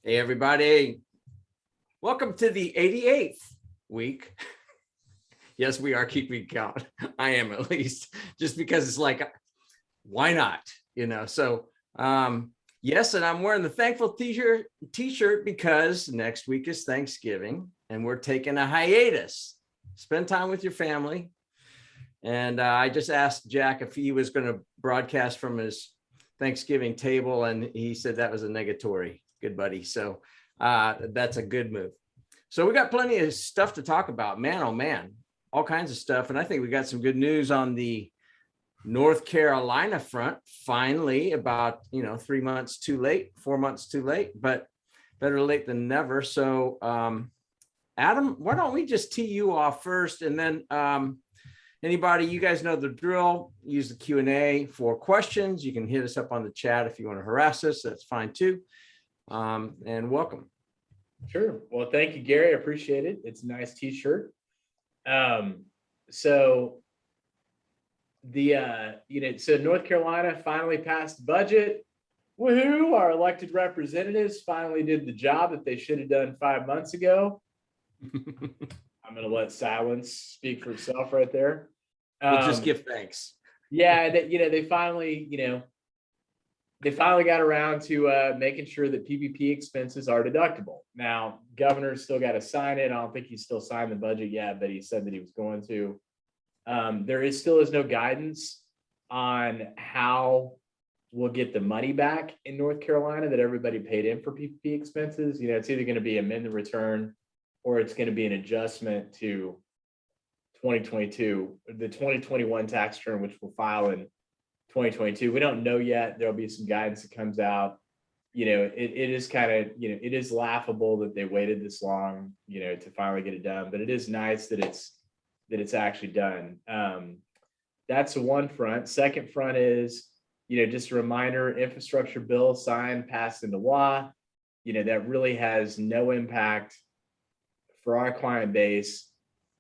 Hey, everybody. Welcome to the 88th week. Yes, we are keeping count. I am, at least, just because it's like, why not? So yes, and I'm wearing the thankful t-shirt because next week is Thanksgiving and we're taking a hiatus. Spend time with your family. And I just asked Jack if he was going to broadcast from his Thanksgiving table, and he said that was a negatory. Good buddy. So that's a good move. So we got plenty of stuff to talk about, man. Oh man, all kinds of stuff. And I think we got some good news on the North Carolina front. Finally, about 3 months too late, 4 months too late, but better late than never. So Adam, why don't we just tee you off first, and then anybody, you guys know the drill. Use the Q&A for questions. You can hit us up on the chat if you want to harass us. That's fine too. And welcome. Sure. Well, thank you, Gary. I appreciate it. It's a nice t-shirt. So North Carolina finally passed the budget. Woohoo! Our elected representatives finally did the job that they should have done 5 months ago. I'm going to let silence speak for itself right there. We'll just give thanks. Yeah, they finally got around to making sure that PPP expenses are deductible. Now, governor's still got to sign it. I don't think he's still signed the budget yet, but he said that he was going to. There still is no guidance on how we'll get the money back in North Carolina that everybody paid in for PPP expenses. It's either going to be amend the return or it's going to be an adjustment to 2022, the 2021 tax return, which we'll file in 2022. We don't know yet. There'll be some guidance that comes out. It is kind of, it is laughable that they waited this long, to finally get it done, but it is nice that it's actually done. That's the one front. Second front is, just a reminder, infrastructure bill signed, passed into law, that really has no impact for our client base,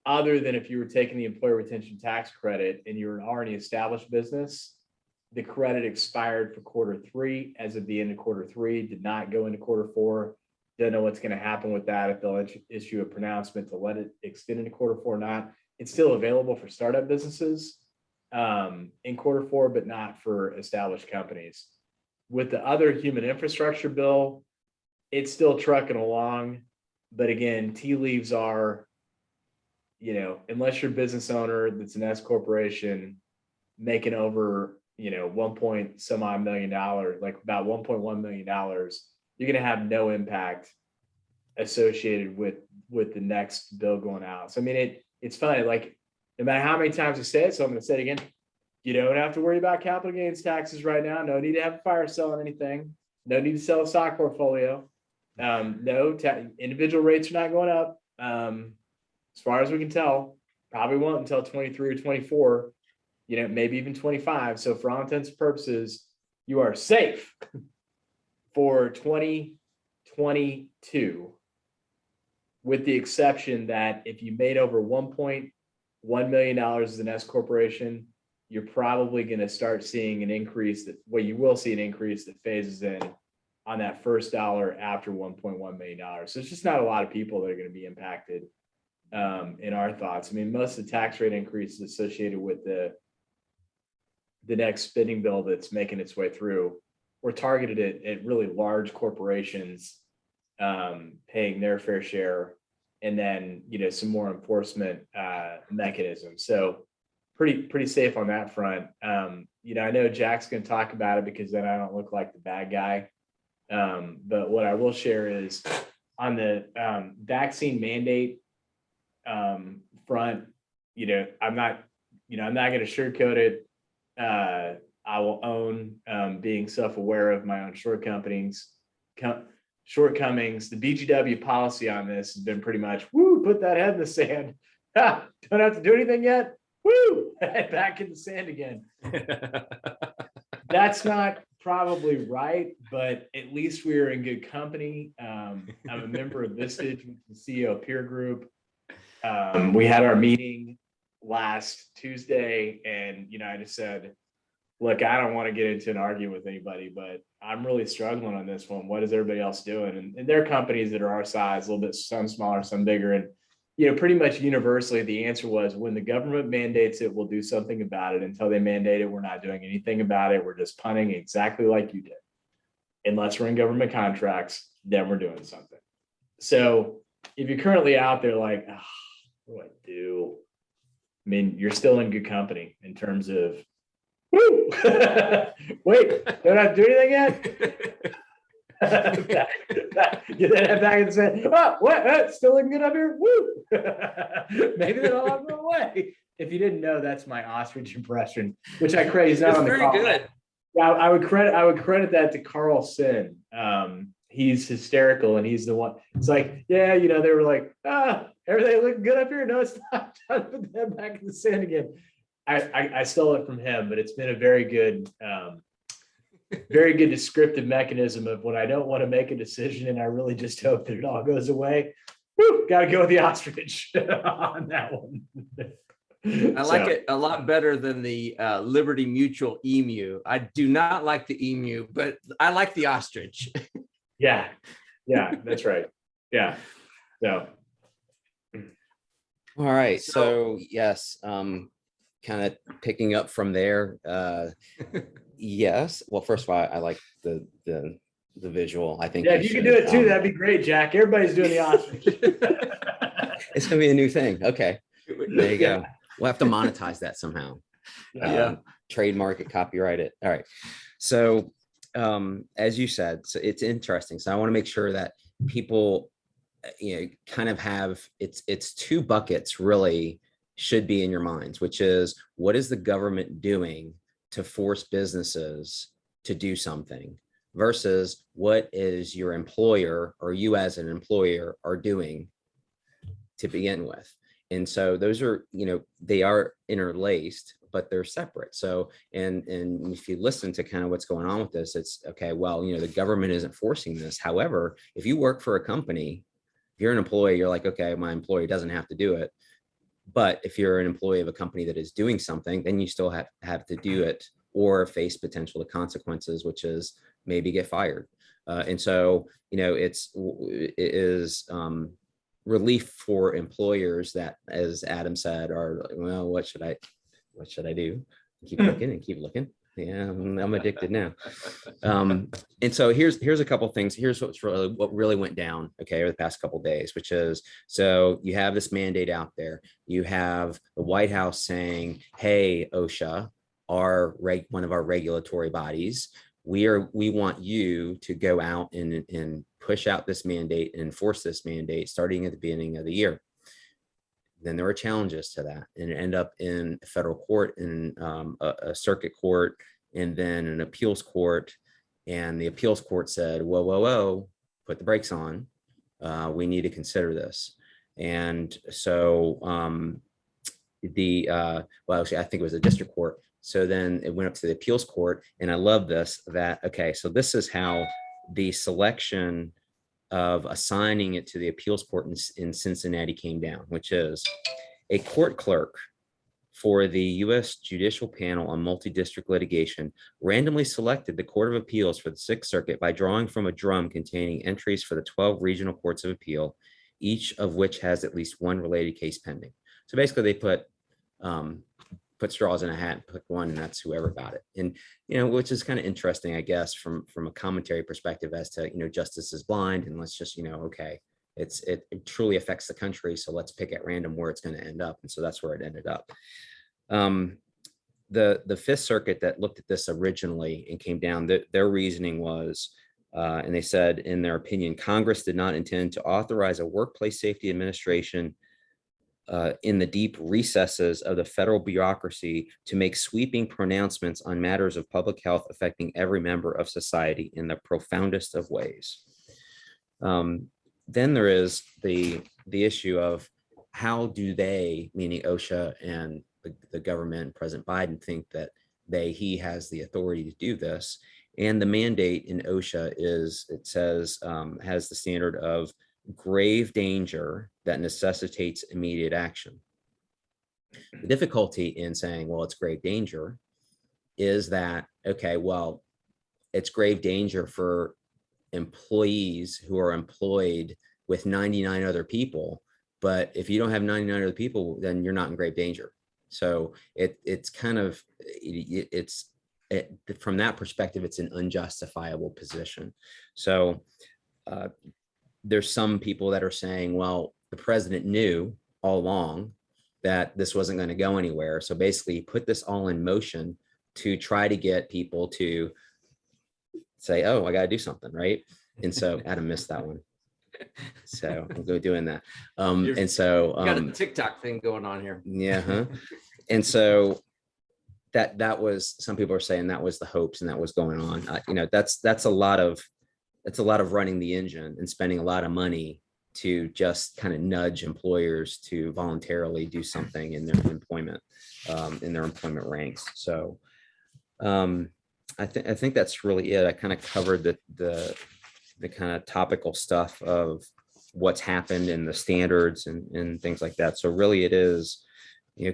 other than if you were taking the employer retention tax credit and you're an already established business. The credit expired for Q3 as of the end of Q3, did not go into Q4. Don't know what's going to happen with that, if they'll issue a pronouncement to let it extend into Q4 or not. It's still available for startup businesses in Q4, but not for established companies. With the other human infrastructure bill, it's still trucking along. But again, tea leaves are, unless you're a business owner that's an S corporation making over 1 point some odd million dollars, like about $1.1 million, you're going to have no impact associated with the next bill going out. So, I mean, it's funny, like no matter how many times I say it, so I'm going to say it again, you don't have to worry about capital gains taxes right now. No need to have a fire sale on anything. No need to sell a stock portfolio. Individual rates are not going up. As far as we can tell, probably won't until 23 or 24. Maybe even 25. So for all intents and purposes, you are safe for 2022, with the exception that if you made over $1.1 million as an S corporation, you're probably going to start seeing an increase you will see an increase that phases in on that first dollar after $1.1 million. So it's just not a lot of people that are going to be impacted in our thoughts. I mean, most of the tax rate increases associated with the next spending bill that's making its way through were targeted at really large corporations paying their fair share, and then some more enforcement mechanisms. So pretty safe on that front. I know Jack's going to talk about it because then I don't look like the bad guy. But what I will share is on the vaccine mandate front, I'm not going to sugarcoat it. I will own being self-aware of my own shortcomings. The BGW policy on this has been pretty much, put that head in the sand. Don't have to do anything yet. Head back in the sand again. That's not probably right, but at least we are in good company. I'm a member of Vistage, the CEO peer group. We had our meeting last Tuesday, and I just said, look, I don't want to get into an argument with anybody, but I'm really struggling on this one. What is everybody else doing? And there are companies that are our size, a little bit, some smaller, some bigger. And, pretty much universally, the answer was when the government mandates it, we'll do something about it. Until they mandate it, we're not doing anything about it. We're just punting exactly like you did. Unless we're in government contracts, then we're doing something. So if you're currently out there like, oh, what do I do? I mean, you're still in good company in terms of, woo! Wait, don't have to do anything yet? You then have back and say, oh, what? Still looking good up here? Woo! Maybe that'll all go away. If you didn't know, that's my ostrich impression, which I crazy out on the call. Good. Yeah, I would credit that to Carlson. He's hysterical, and he's the one. It's like, yeah, they were like, everything looking good up here. No, it's not. Time to put that back in the sand again. I stole it from him, but it's been a very good descriptive mechanism of when I don't want to make a decision and I really just hope that it all goes away. Got to go with the ostrich on that one. I like it a lot better than the Liberty Mutual emu. I do not like the emu, but I like the ostrich. Yeah, that's right. Yeah. So. All right. So yes, kind of picking up from there. Yes. Well, first of all, I like the visual. I think. Yeah, if you can do it too, that'd be great, Jack. Everybody's doing the ostrich. It's gonna be a new thing. Okay. There you go. We'll have to monetize that somehow. Trademark it, copyright it. All right. So as you said, so it's interesting. So I want to make sure that people, kind of have it's two buckets really should be in your minds, which is what is the government doing to force businesses to do something versus what is your employer or you as an employer are doing to begin with. And so those are, they are interlaced, but they're separate. So, and if you listen to kind of what's going on with this, it's okay, well, the government isn't forcing this. However, if you work for a company, if you're an employee, you're like, okay, my employee doesn't have to do it. But if you're an employee of a company that is doing something, then you still have to do it or face potential consequences, which is maybe get fired. And so, it is relief for employers that, as Adam said, are like, well, what should I do? Keep looking and keep looking. Yeah, I'm addicted now. And so here's a couple of things. Here's what really went down, okay, over the past couple of days, which is, so you have this mandate out there. You have the White House saying, hey, OSHA, one of our regulatory bodies, we want you to go out and push out this mandate and enforce this mandate starting at the beginning of the year. Then there were challenges to that, and it ended up in a federal court, in a circuit court, and then an appeals court. And the appeals court said, whoa, put the brakes on. We need to consider this. And so actually, I think it was a district court. So then it went up to the appeals court. And I love this, okay, so this is how the selection of assigning it to the appeals court in Cincinnati came down, which is a court clerk for the U.S. Judicial Panel on Multi-District Litigation randomly selected the Court of Appeals for the Sixth Circuit by drawing from a drum containing entries for the 12 regional courts of appeal, each of which has at least one related case pending. So basically they put straws in a hat and pick one, and that's whoever got it. And, which is kind of interesting, I guess, from a commentary perspective as to, justice is blind, and let's just, okay, it truly affects the country. So let's pick at random where it's going to end up. And so that's where it ended up. The Fifth Circuit that looked at this originally and came down, their reasoning was, and they said in their opinion, Congress did not intend to authorize a workplace safety administration in the deep recesses of the federal bureaucracy to make sweeping pronouncements on matters of public health affecting every member of society in the profoundest of ways. Then there is the issue of how do they, meaning OSHA and the government, President Biden, think that he has the authority to do this. And the mandate in OSHA is, it says, has the standard of grave danger that necessitates immediate action. The difficulty in saying, well, it's grave danger is that, okay, well, it's grave danger for employees who are employed with 99 other people. But if you don't have 99 other people, then you're not in grave danger. So it's kind of, from that perspective, it's an unjustifiable position. So there's some people that are saying, well, the president knew all along that this wasn't going to go anywhere. So basically he put this all in motion to try to get people to say, oh, I got to do something, right? And so Adam missed that one. So I'll go doing that. And so got a TikTok thing going on here. Yeah. Huh? And so that was, some people are saying that was the hopes and that was going on. That's a lot of running the engine and spending a lot of money to just kind of nudge employers to voluntarily do something in their employment ranks. So I think that's really it. I kind of covered the kind of topical stuff of what's happened and the standards and things like that. So really it is,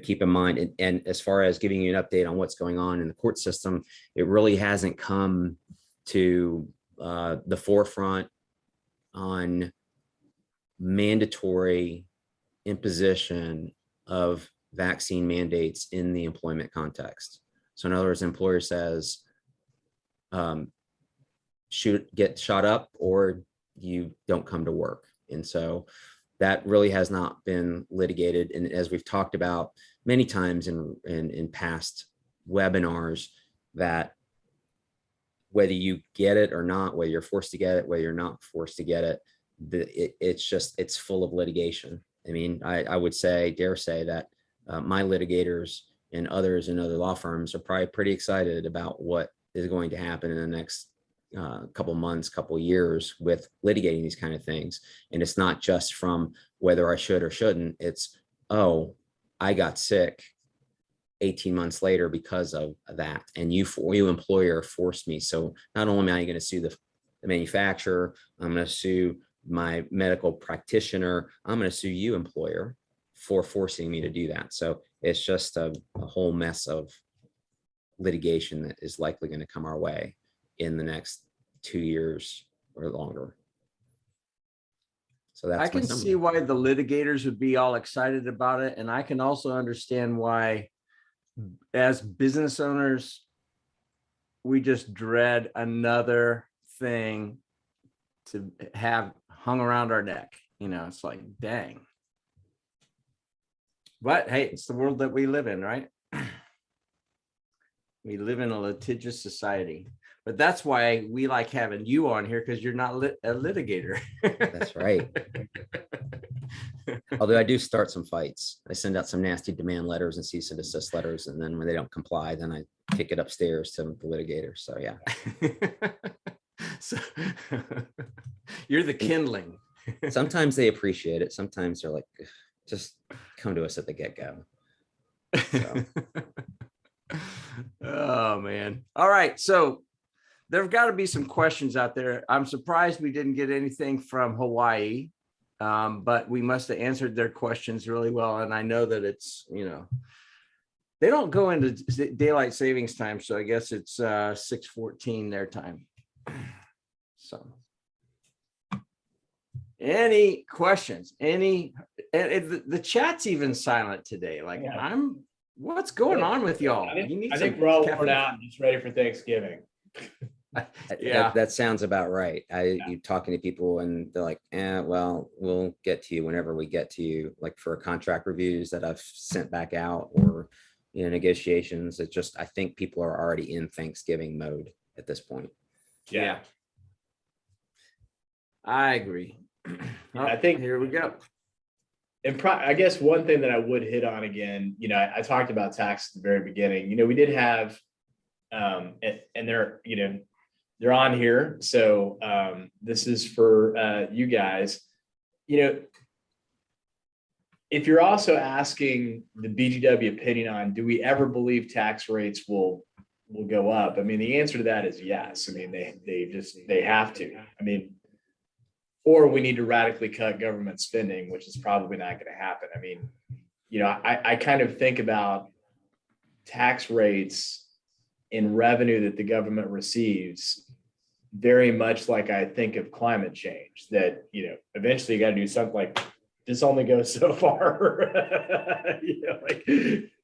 keep in mind, and as far as giving you an update on what's going on in the court system, it really hasn't come to the forefront on mandatory imposition of vaccine mandates in the employment context. So in other words, employer says, get shot up or you don't come to work. And so that really has not been litigated. And as we've talked about many times in past webinars, that whether you get it or not, whether you're forced to get it, whether you're not forced to get it, it's full of litigation. I mean, I would dare say that my litigators and others in other law firms are probably pretty excited about what is going to happen in the next couple months, couple years with litigating these kind of things. And it's not just from whether I should or shouldn't. It's, oh, I got sick 18 months later because of that. And you employer forced me. So not only am I going to sue the manufacturer, I'm going to sue my medical practitioner, I'm going to sue you, employer, for forcing me to do that. So it's just a whole mess of litigation that is likely going to come our way in the next 2 years or longer. So that's, I can see why the litigators would be all excited about it. And I can also understand why, as business owners, we just dread another thing to have hung around our neck. It's like, dang. But hey, it's the world that we live in, right? We live in a litigious society. But that's why we like having you on here, because you're not a litigator. That's right. Although I do start some fights. I send out some nasty demand letters and cease and desist letters. And then when they don't comply, then I kick it upstairs to the litigator. So yeah. So you're the kindling. Sometimes they appreciate it. Sometimes they're like, just come to us at the get-go. So. Oh man. All right. So there've got to be some questions out there. I'm surprised we didn't get anything from Hawaii, but we must have answered their questions really well. And I know that it's, they don't go into daylight savings time. So I guess it's 6:14 their time. So any questions? The chat's even silent today. Like, yeah. What's going on with y'all? I think we're all worn out and just ready for Thanksgiving. Yeah, that sounds about right. You talking to people and they're like, well, we'll get to you whenever we get to you, like for contract reviews that I've sent back out or negotiations. It's just, I think people are already in Thanksgiving mode at this point. Yeah. I agree. I think here we go. And I guess one thing that I would hit on again, I talked about tax at the very beginning. We did have, and they're on here. So this is for you guys. If you're also asking the BGW opinion on, do we ever believe tax rates will go up? I mean, the answer to that is yes. I mean, they have to. I mean, or we need to radically cut government spending, which is probably not going to happen. I mean, I kind of think about tax rates in revenue that the government receives, very much like I think of climate change, that, eventually you got to do something. Like, this only goes so far.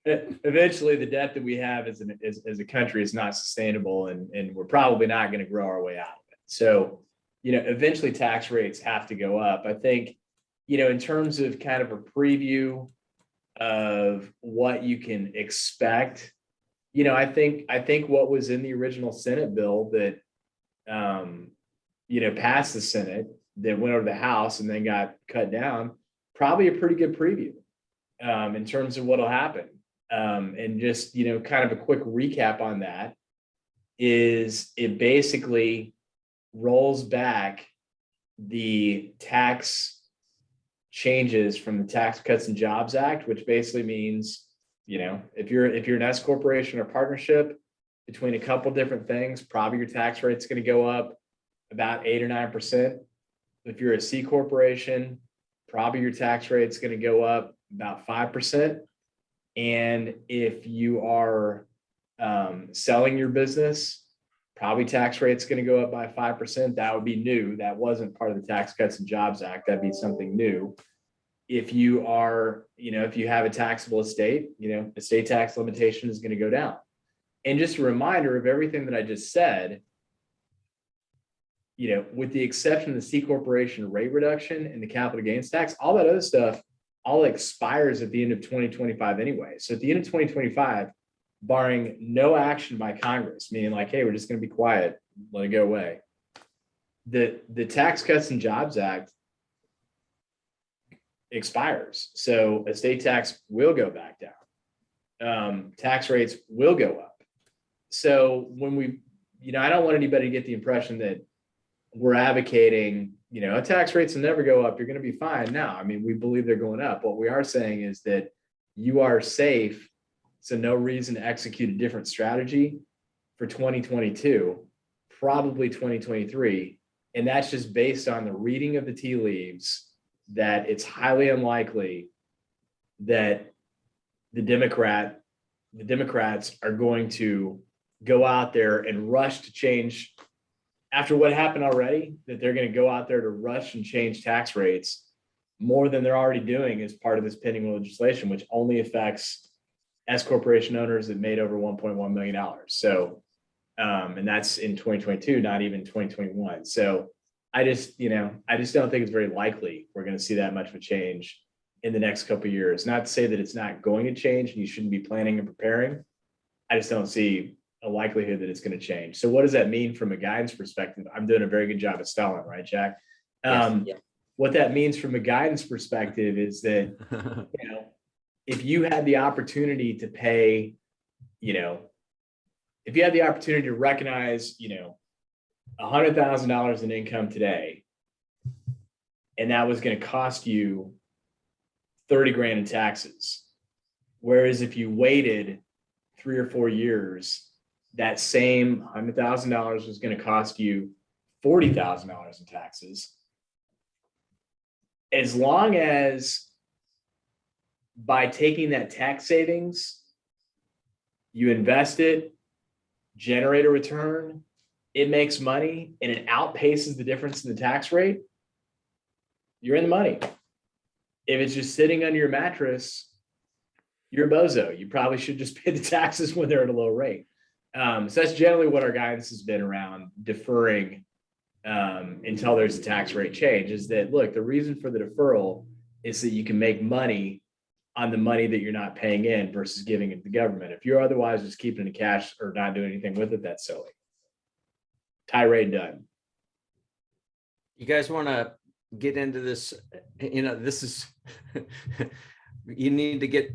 Eventually the debt that we have as a country is not sustainable, and we're probably not going to grow our way out of it. So, eventually tax rates have to go up. I think, in terms of kind of a preview of what you can expect, I think what was in the original Senate bill that, passed the Senate, that went over the House and then got cut down, probably a pretty good preview in terms of what'll happen. And just, kind of a quick recap on that is it basically rolls back the tax changes from the Tax Cuts and Jobs Act, which basically means, if you're an S corporation or partnership between a couple different things, probably your tax rate's going to go up about 8 or 9%. If you're a C corporation, probably your tax rate's going to go up about 5%. And if you are selling your business, probably tax rate's going to go up by 5%. That would be new. That wasn't part of the Tax Cuts and Jobs Act. That'd be something new. If you are, if you have a taxable estate, estate tax limitation is going to go down. And just a reminder of everything that I just said, with the exception of the C corporation rate reduction and the capital gains tax, all that other stuff all expires at the end of 2025 anyway. So at the end of 2025, barring no action by Congress, meaning like, hey, we're just going to be quiet, let it go away, the Tax Cuts and Jobs Act expires. So estate tax will go back down. Tax rates will go up. So when we, I don't want anybody to get the impression that we're advocating, tax rates will never go up, you're going to be fine. No, I mean, we believe they're going up. What we are saying is that you are safe. So no reason to execute a different strategy for 2022, probably 2023. And that's just based on the reading of the tea leaves, that it's highly unlikely that the Democrats are going to go out there and rush to change after what happened already, that they're going to go out there to rush and change tax rates more than they're already doing as part of this pending legislation, which only affects S corporation owners that made over $1.1 million. So, and that's in 2022, not even 2021. So I just don't think it's very likely we're going to see that much of a change in the next couple of years. Not to say that it's not going to change and you shouldn't be planning and preparing. I just don't see a likelihood that it's going to change. So what does that mean from a guidance perspective? I'm doing a very good job of spelling, right, Jack? Yes, yeah. What that means from a guidance perspective is that, if you had the opportunity to pay, if you had the opportunity to recognize, $100,000 in income today, and that was going to cost you 30 grand in taxes. Whereas if you waited 3 or 4 years, that same $100,000 was going to cost you $40,000 in taxes. As long as by taking that tax savings, you invest it, generate a return, it makes money, and it outpaces the difference in the tax rate, you're in the money. If it's just sitting under your mattress, you're a bozo. You probably should just pay the taxes when they're at a low rate. So that's generally what our guidance has been around deferring until there's a tax rate change, is that, look, the reason for the deferral is that you can make money on the money that you're not paying in versus giving it to the government. If you're otherwise just keeping it in cash or not doing anything with it, that's silly. Tirade done. You guys want to get into this? This is, you need to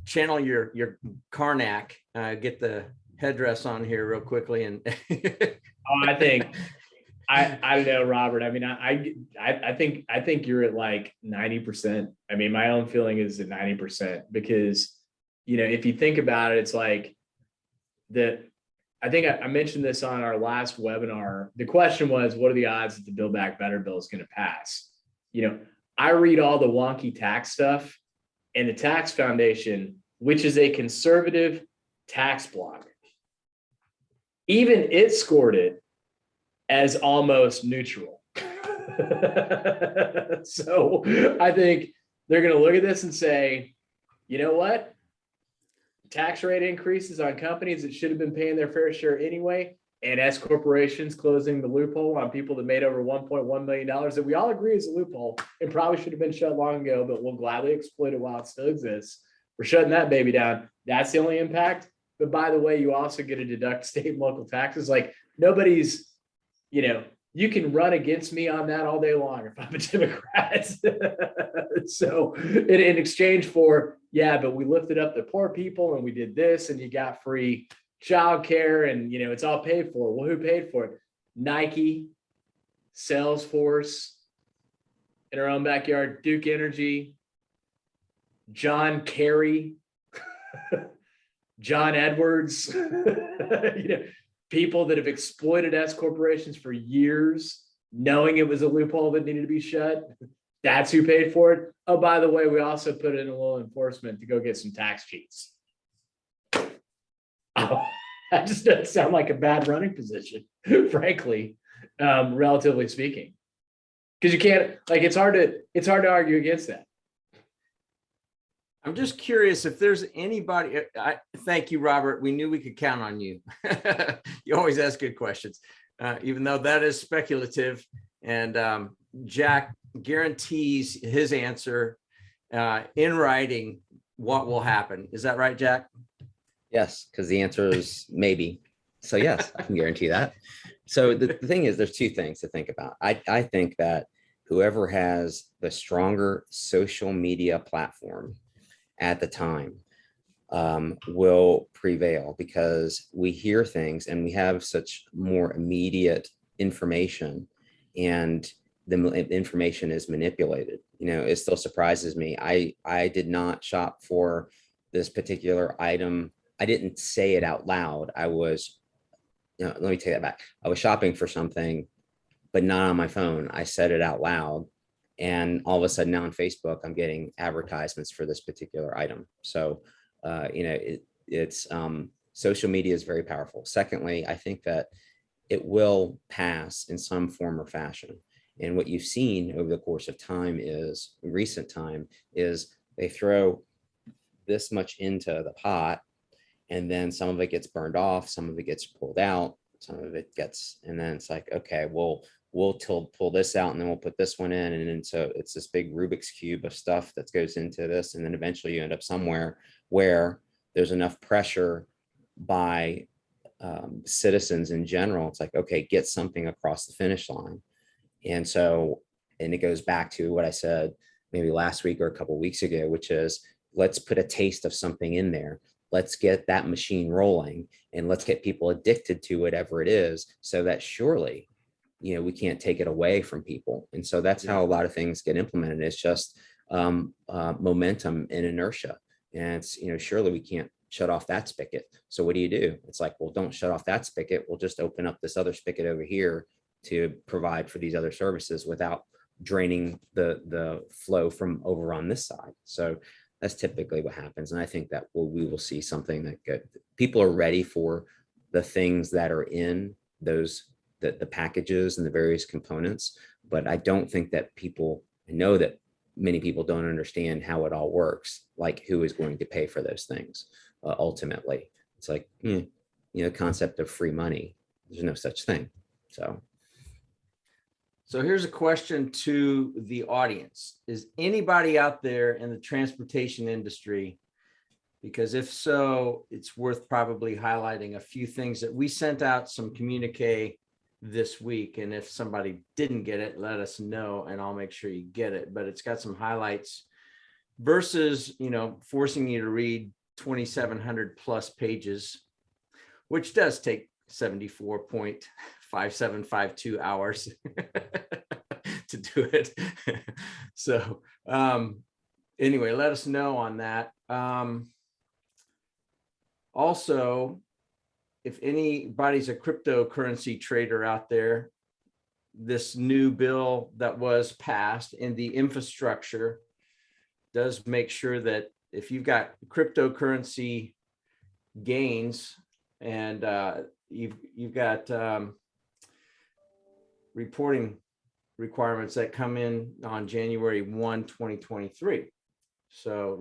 channel your Karnak, get the headdress on here real quickly. And I think, I don't know, Robert. I mean, I think you're at like 90%. I mean, my own feeling is at 90%, because, if you think about it, it's like I think I mentioned this on our last webinar. The question was, what are the odds that the Build Back Better bill is going to pass? I read all the wonky tax stuff, and the Tax Foundation, which is a conservative tax blog, even it scored it as almost neutral. So I think they're going to look at this and say, you know what? Tax rate increases on companies that should have been paying their fair share anyway, and S corporations closing the loophole on people that made over $1.1 million that we all agree is a loophole and probably should have been shut long ago, but we'll gladly exploit it while it still exists. We're shutting that baby down. That's the only impact. But by the way, you also get to deduct state and local taxes. Like nobody's, you can run against me on that all day long if I'm a Democrat. So in exchange for, yeah, but we lifted up the poor people and we did this and you got free childcare and, it's all paid for. Well, who paid for it? Nike, Salesforce, in our own backyard, Duke Energy, John Kerry, John Edwards, people that have exploited S corporations for years, knowing it was a loophole that needed to be shut. That's who paid for it. Oh, by the way, we also put in a little enforcement to go get some tax cheats. Oh, that just doesn't sound like a bad running position, frankly, relatively speaking. Because you can't, it's hard to argue against that. I'm just curious if there's anybody. Thank you, Robert. We knew we could count on you. You always ask good questions, even though that is speculative. And Jack guarantees his answer in writing what will happen. Is that right, Jack? Yes, because the answer is maybe. So yes, I can guarantee that. So the thing is, there's two things to think about. I think that whoever has the stronger social media platform at the time will prevail, because we hear things and we have such more immediate information, and the information is manipulated. It still surprises me. I did not shop for this particular item. I didn't say it out loud. I was, let me take that back. I was shopping for something, but not on my phone. I said it out loud. And all of a sudden now on Facebook, I'm getting advertisements for this particular item. So, it's social media is very powerful. Secondly, I think that it will pass in some form or fashion. And what you've seen over the course of time is, recent time, is they throw this much into the pot, and then some of it gets burned off, some of it gets pulled out, some of it gets, and then it's like, okay, we'll pull this out and then we'll put this one in. And then so it's this big Rubik's cube of stuff that goes into this. And then eventually you end up somewhere where there's enough pressure by citizens in general. It's like, okay, get something across the finish line. And so, and it goes back to what I said maybe last week or a couple of weeks ago, which is, let's put a taste of something in there. Let's get that machine rolling and let's get people addicted to whatever it is, so that surely, we can't take it away from people. And so that's how a lot of things get implemented. It's just momentum and inertia. And it's, surely we can't shut off that spigot. So what do? It's like, well, don't shut off that spigot. We'll just open up this other spigot over here to provide for these other services without draining the flow from over on this side. So that's typically what happens. And I think that we will see something that people are ready for the things that are in those, the packages and the various components. But I don't think that I know that many people don't understand how it all works, like who is going to pay for those things. Ultimately, it's like, concept of free money. There's no such thing. So here's a question to the audience. Is anybody out there in the transportation industry? Because if so, it's worth probably highlighting a few things that we sent out some communique this week. And if somebody didn't get it, let us know and I'll make sure you get it. But it's got some highlights versus, forcing you to read 2,700 plus pages, which does take 74.5752 hours to do it. So anyway, let us know on that. Also, if anybody's a cryptocurrency trader out there, this new bill that was passed in the infrastructure does make sure that if you've got cryptocurrency gains and you've got reporting requirements that come in on January 1, 2023. So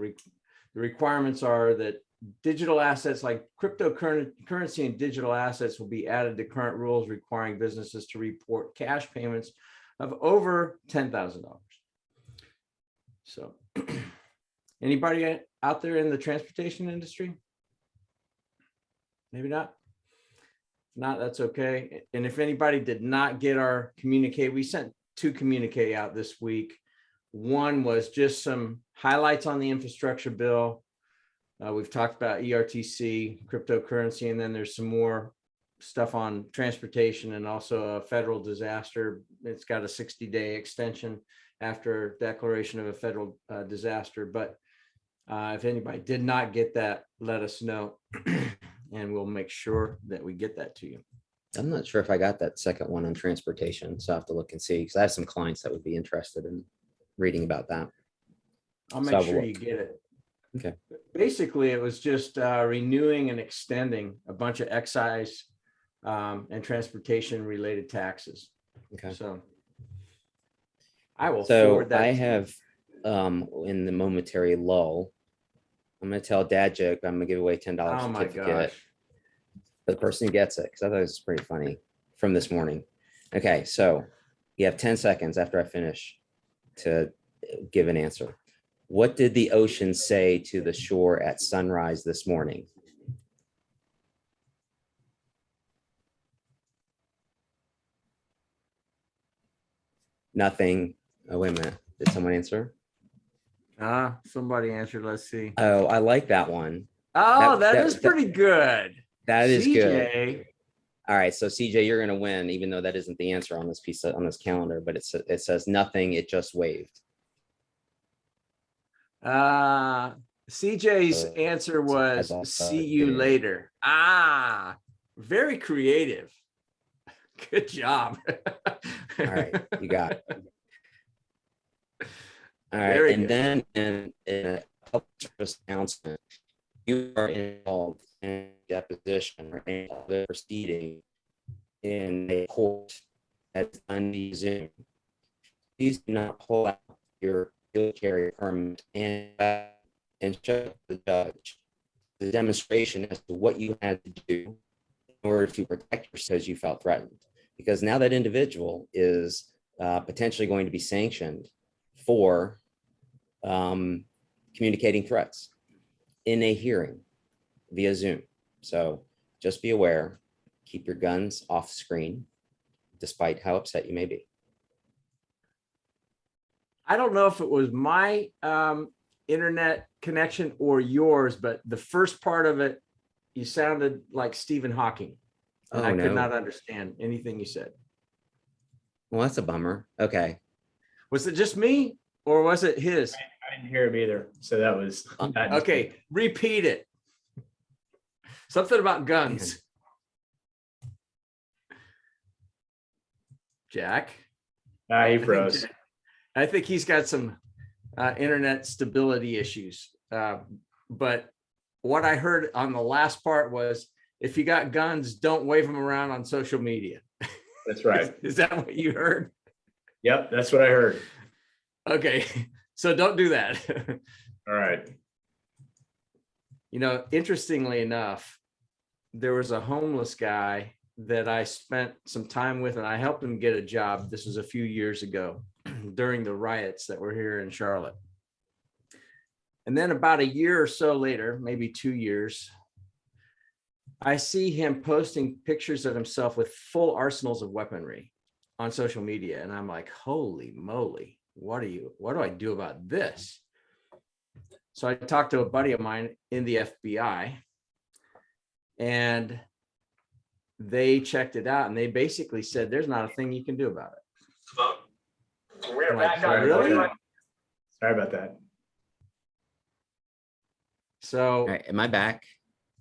the requirements are that digital assets like cryptocurrency and digital assets will be added to current rules requiring businesses to report cash payments of over $10,000. So anybody out there in the transportation industry? Maybe not. If not, that's okay. And if anybody did not get our communique, we sent 2 communique out this week. One was just some highlights on the infrastructure bill. We've talked about ERTC, cryptocurrency, and then there's some more stuff on transportation and also a federal disaster. It's got a 60-day extension after declaration of a federal disaster. But if anybody did not get that, let us know and we'll make sure that we get that to you. I'm not sure if I got that second one on transportation, so I have to look and see, because I have some clients that would be interested in reading about that. I'll make sure you get it. Okay. Basically, it was just renewing and extending a bunch of excise and transportation related taxes. Okay. So I will So forward that. I have, in the momentary lull, I'm going to tell a dad joke. I'm going to give away $10 Oh my certificate gosh. for the person who gets it, because I thought it was pretty funny from this morning. Okay, so you have 10 seconds after I finish to give an answer. What did the ocean say to the shore at sunrise this morning? Nothing. Oh, wait a minute. Did someone answer? Somebody answered. Let's see. Oh, I like that one. Oh, that is pretty good. That is good. CJ. All right, so CJ, you're going to win, even though that isn't the answer on this piece on this calendar, but it says nothing. It just waved. CJ's answer was see you later. Very creative. Good job. All right, you got it. All right, Very and good. then in a public service announcement, you are involved in deposition or any other proceeding in a court that's on the Zoom. Please do not pull out your field carry permit and show the judge the demonstration as to what you had to do in order to protect yourself as you felt threatened. Because now that individual is potentially going to be sanctioned for communicating threats in a hearing via Zoom. So just be aware, keep your guns off screen, despite how upset you may be. I don't know if it was my internet connection or yours, but the first part of it, you sounded like Stephen Hawking. And I could not understand anything you said. Well, that's a bummer. Okay. Was it just me or was it his? I didn't hear him either. So that was okay. Repeat it. Something about guns. Jack. He froze. I think he's got some internet stability issues. But what I heard on the last part was, if you got guns, don't wave them around on social media. That's right. Is that what you heard? Yep, that's what I heard. Okay, so don't do that. All right. You know, interestingly enough, there was a homeless guy that I spent some time with, and I helped him get a job. This was a few years ago during the riots that were here in Charlotte. And then about a year or so later, maybe 2 years, I see him posting pictures of himself with full arsenals of weaponry on social media. And I'm like, holy moly, what do I do about this? So I talked to a buddy of mine in the FBI, and they checked it out and they basically said, there's not a thing you can do about it. We're back on. Really? Sorry about that. So, all right, am I back?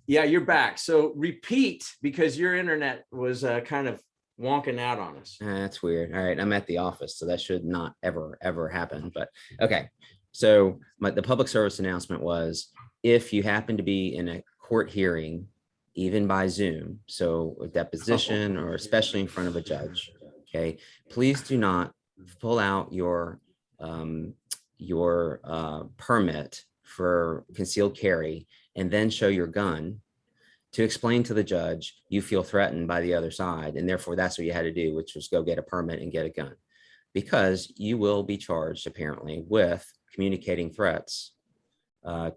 Yeah, you're back. So repeat, because your internet was kind of wonking out on us. That's weird. All right, I'm at the office, so that should not ever happen. But okay, so the public service announcement was, if you happen to be in a court hearing even by Zoom, so a deposition or especially in front of a judge, okay, please do not pull out your permit for concealed carry and then show your gun to explain to the judge you feel threatened by the other side, and therefore that's what you had to do, which was go get a permit and get a gun, because you will be charged apparently with communicating threats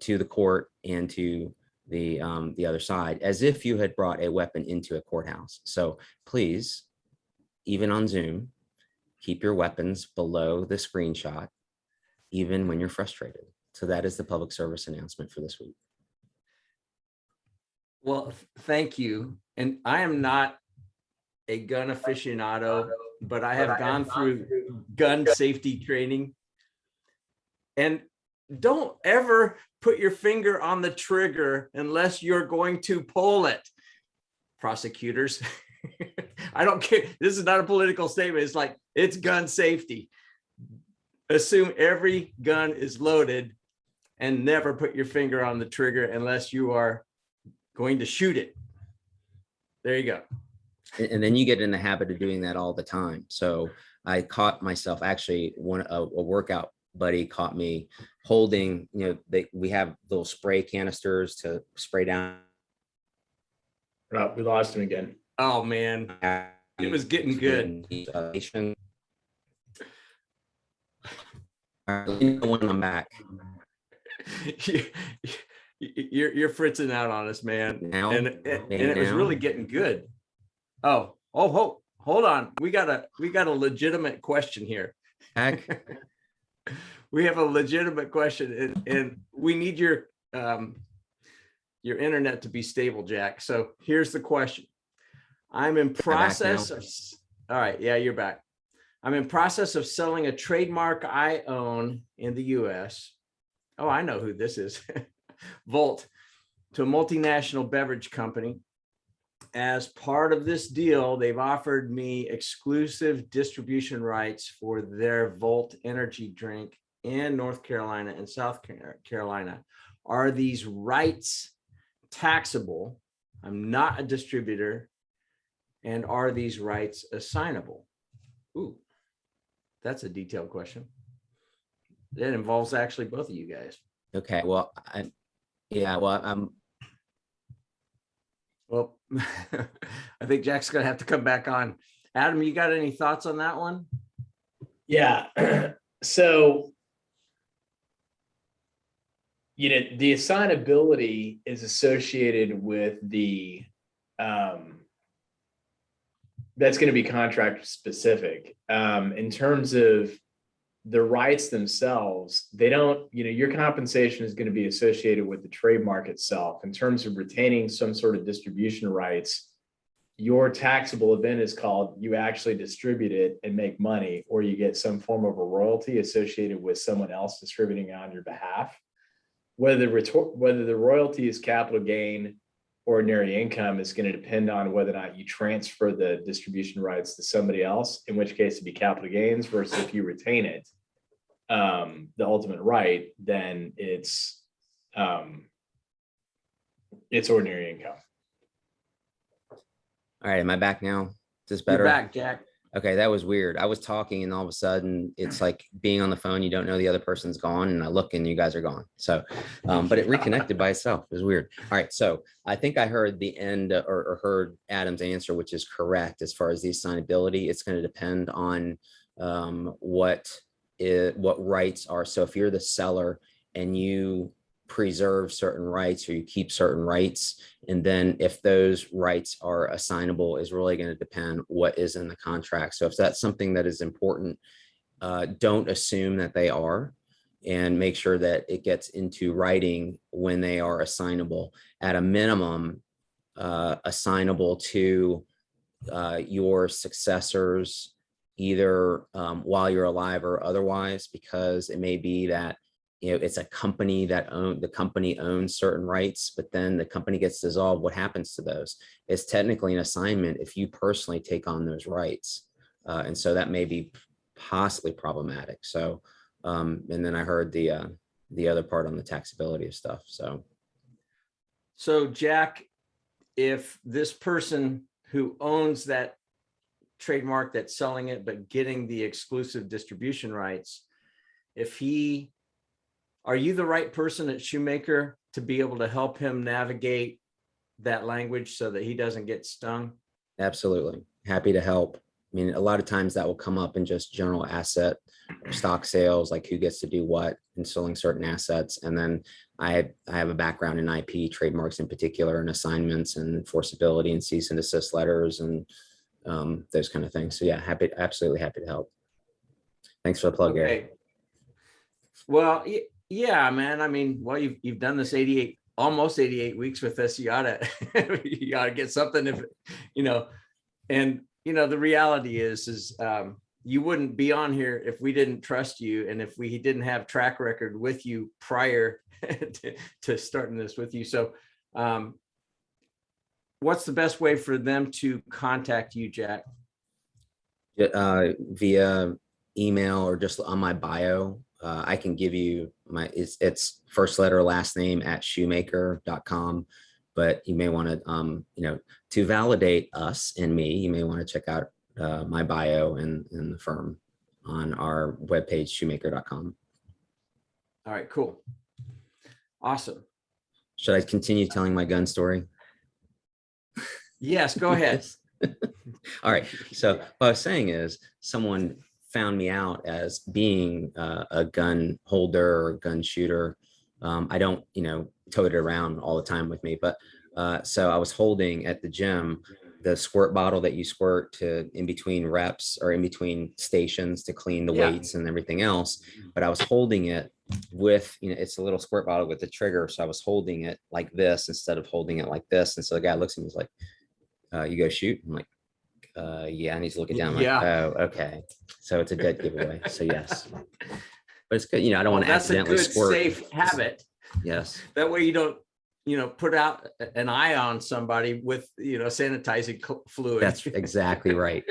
to the court and to the other side, as if you had brought a weapon into a courthouse. So please, even on Zoom, keep your weapons below the screenshot, even when you're frustrated. So that is the public service announcement for this week. Well, thank you. And I am not a gun aficionado, but I have gone through gun safety training. And don't ever put your finger on the trigger unless you're going to pull it. Prosecutors, I don't care. This is not a political statement. It's like, it's gun safety. Assume every gun is loaded and never put your finger on the trigger unless you are going to shoot it. There you go. And then you get in the habit of doing that all the time. So I caught myself, actually, a workout buddy caught me holding, we have little spray canisters to spray down. Oh, we lost him again. Oh man, it was getting good. When I'm back. You're fritzing out on us, man. Now, and it was really getting good. Oh, hold on. We got a legitimate question here. Heck. We have a legitimate question, and we need your internet to be stable, Jack. So here's the question. I'm in process of, all right, yeah, you're back. I'm in process of selling a trademark I own in the US. Oh, I know who this is. Volt, to a multinational beverage company. As part of this deal, they've offered me exclusive distribution rights for their Volt energy drink in North Carolina and South Carolina. Are these rights taxable? I'm not a distributor. And are these rights assignable? Ooh, that's a detailed question. That involves actually both of you guys. Okay, well, Well, I think Jack's going to have to come back on. Adam, you got any thoughts on that one? Yeah. So, the assignability is associated with the, that's going to be contract specific. In terms of the rights themselves, they don't, your compensation is going to be associated with the trademark itself. In terms of retaining some sort of distribution rights, your taxable event is called you actually distribute it and make money, or you get some form of a royalty associated with someone else distributing on your behalf. Whether the royalty is capital gain, ordinary income, is going to depend on whether or not you transfer the distribution rights to somebody else, in which case it'd be capital gains, versus if you retain it, the ultimate right, then it's ordinary income. all right, am I back now? Is this better? You're back, Jack. Okay, that was weird. I was talking and all of a sudden it's like being on the phone, you don't know the other person's gone, and I look and you guys are gone. So, but it reconnected by itself. It was weird. All right, so I think I heard the end or heard Adam's answer, which is correct as far as the assignability. It's going to depend on what rights are. So if you're the seller and you preserve certain rights or you keep certain rights, and then if those rights are assignable, is really going to depend what is in the contract. So if that's something that is important, don't assume that they are, and make sure that it gets into writing when they are assignable. At a minimum, assignable to your successors, either while you're alive or otherwise, because it may be that it's a company that the company owns certain rights, but then the company gets dissolved. What happens to those? It's technically an assignment if you personally take on those rights. And so that may be possibly problematic. So, and then I heard the other part on the taxability of stuff. So Jack, if this person who owns that trademark that's selling it, but getting the exclusive distribution rights, are you the right person at Shoemaker to be able to help him navigate that language so that he doesn't get stung? Absolutely. Happy to help. I mean, a lot of times that will come up in just general asset or stock sales, like who gets to do what in selling certain assets. And then I have a background in IP, trademarks in particular, and assignments and enforceability and cease and desist letters and those kind of things. So yeah, absolutely happy to help. Thanks for the plug, Gary. Okay. Well, yeah, man. I mean, well, you've done this almost 88 weeks with us. You gotta get something, if and the reality is you wouldn't be on here if we didn't trust you, and if we didn't have track record with you prior to starting this with you. So what's the best way for them to contact you, Jack? Via email or just on my bio. I can give you it's first letter, last name @shoemaker.com. But you may want to, to validate us and me, you may want to check out my bio and the firm on our webpage, shoemaker.com. All right, cool. Awesome. Should I continue telling my gun story? Yes, go ahead. All right. So what I was saying is someone found me out as being a gun holder or gun shooter. I don't, tote it around all the time with me, but so I was holding at the gym the squirt bottle that you squirt to in between reps or in between stations to clean the weights and everything else. But I was holding it with, it's a little squirt bottle with the trigger. So I was holding it like this instead of holding it like this. And so the guy looks at me, he's like, you go shoot? I'm like, yeah, and he's looking down. I'm like, oh, okay. So it's a dead giveaway. So yes, but it's good. I don't want to accidentally squirt. That's a good, safe habit. Yes. That way you don't, put out an eye on somebody with, sanitizing fluid. That's exactly right.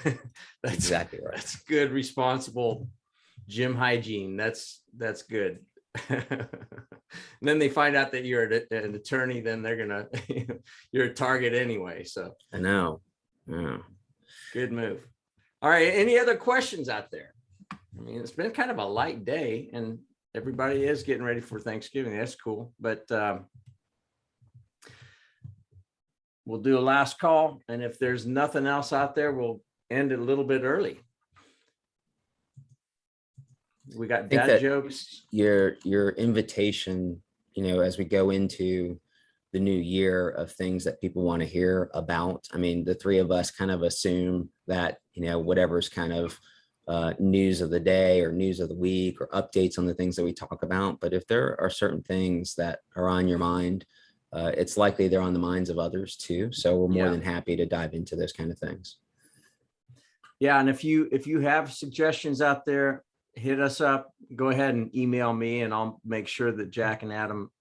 That's exactly right. That's good, responsible gym hygiene. That's good. And then they find out that you're an attorney, then they're gonna, you're a target anyway. So I know. Yeah. Good move. All right. Any other questions out there? I mean, it's been kind of a light day, and everybody is getting ready for Thanksgiving. That's cool. But we'll do a last call, and if there's nothing else out there, we'll end it a little bit early. We got dad jokes. Your invitation, as we go into the new year of things that people want to hear about. I mean, the three of us kind of assume that, whatever's kind of news of the day or news of the week or updates on the things that we talk about. But if there are certain things that are on your mind, it's likely they're on the minds of others too. So we're more than happy to dive into those kind of things. Yeah. And if you have suggestions out there, hit us up, go ahead and email me, and I'll make sure that Jack and Adam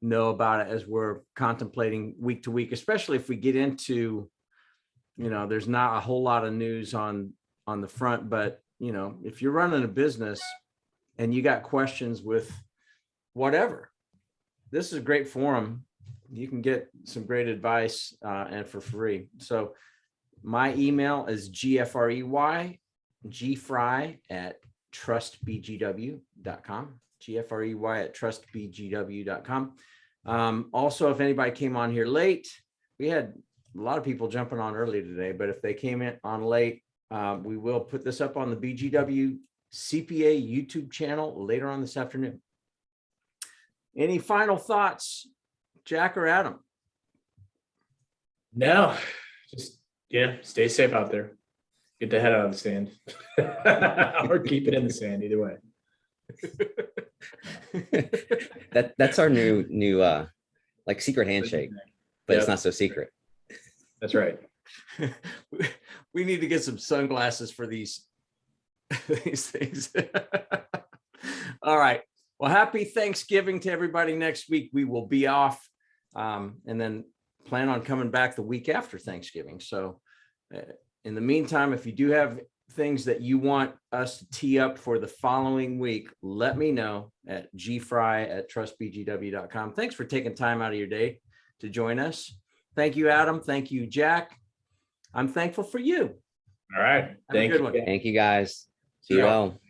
know about it as we're contemplating week to week, especially if we get into, there's not a whole lot of news on the front, but if you're running a business and you got questions with whatever, this is a great forum. You can get some great advice and for free. So my email is gfrey@trustbgw.com, gfrey@trustbgw.com. Also, if anybody came on here late, we had a lot of people jumping on early today, but if they came in on late, we will put this up on the BGW CPA YouTube channel later on this afternoon. Any final thoughts, Jack or Adam? No, just, stay safe out there. Get the head out of the sand or keep it in the sand, either way. That's our new like secret handshake, but it's not so secret. That's right. We need to get some sunglasses for these things. All right. Well, happy Thanksgiving to everybody. Next week we will be off, and then plan on coming back the week after Thanksgiving. So in the meantime, if you do have things that you want us to tee up for the following week, let me know at gfrey@trustbgw.com. Thanks for taking time out of your day to join us. Thank you, Adam. Thank you, Jack. I'm thankful for you. All right. Have a Thank good you. one. Thank you guys. See you Yeah. well.